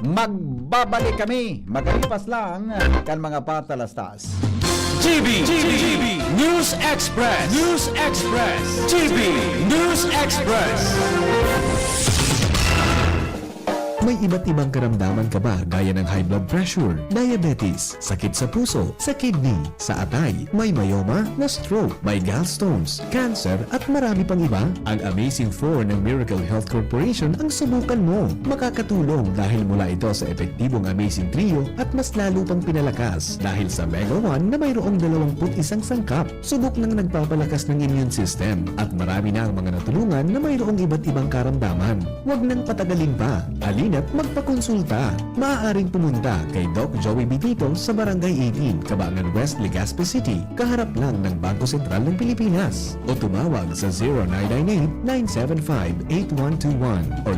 Magbabalik kami. Magalipas lang kan mga patalastas. GB News Express. News Express. GB News Express. May iba't ibang karamdaman ka ba gaya ng high blood pressure, diabetes, sakit sa puso, sa kidney, sa atay, may myoma, na stroke, may gallstones, cancer at marami pang iba? Ang Amazing 4 ng Miracle Health Corporation ang subukan mo. Makakatulong dahil mula ito sa epektibong Amazing Trio at mas lalo pang pinalakas dahil sa Mega 1 na mayroong 21 sangkap. Subok nang nagpapalakas ng immune system at marami na ang mga natulungan na mayroong iba't ibang karamdaman. Huwag nang patagalin pa. At magpakonsulta. Maaaring pumunta kay Doc Joey Bitito sa Barangay 18, Cabangan West, Legazpi City, kaharap lang ng Bangko Sentral ng Pilipinas. O tumawag sa 0998-975-8121 or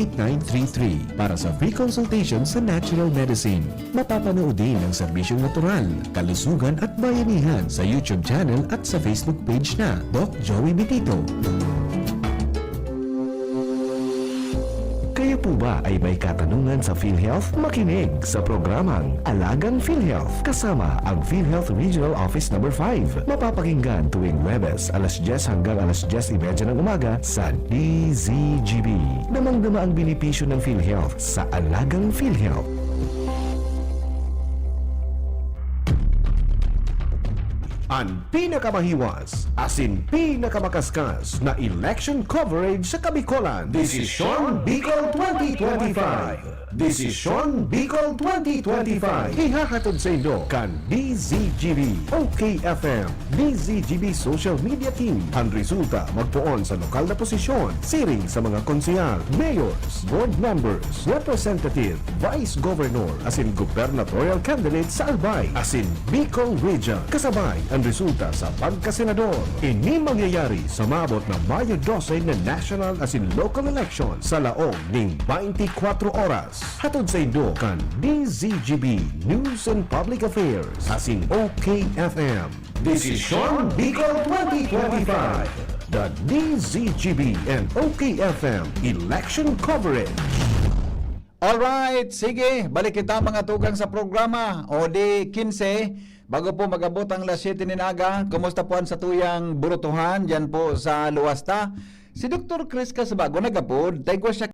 0917-853-8933 para sa free consultation sa natural medicine. Mapapanood din ang serbisyong natural, kalusugan at bayanihan sa YouTube channel at sa Facebook page na Doc Joey Bitito. Kayo po ba ay may katanungan sa PhilHealth? Makinig sa programang Alagang PhilHealth kasama ang PhilHealth Regional Office No. 5. Mapapakinggan tuwing Huwebes alas 10 hanggang alas 10:30 ng umaga sa DZGB. Damang-dama ang benepisyo ng PhilHealth sa Alagang PhilHealth. Ang pinakamahiwas, as in pinakamakaskas na election coverage sa Kabikolan. Desisyon Bicol 2025. Desisyon Bicol 2025. Ihahatid sa inyo kan DZGB, OKFM, DZGB Social Media Team. Ang resulta magpuon sa lokal na posisyon, siring sa mga konsehal, mayors, board members, representative, vice governor, as in gubernatorial candidate sa Albay, as in Bicol Region. Kasabay ang resulta sa pagkasenador. Ini mangyayari sa maabot na Mayo 12 na national as in local election sa laong ning 24 oras. Hatod sa inyo kan DZGB News and Public Affairs as in OKFM. Desisyon Bicol 2025. The DZGB and OKFM Election Coverage. Alright, sige, balik kita mga tugang sa programa. O di 15, bago po magabot ang alas 7 ninaga, kumusta po ang sa tuyang burutuhan dyan po sa Luwasta? Si Dr. Chris Casabago nagapod, tayo siya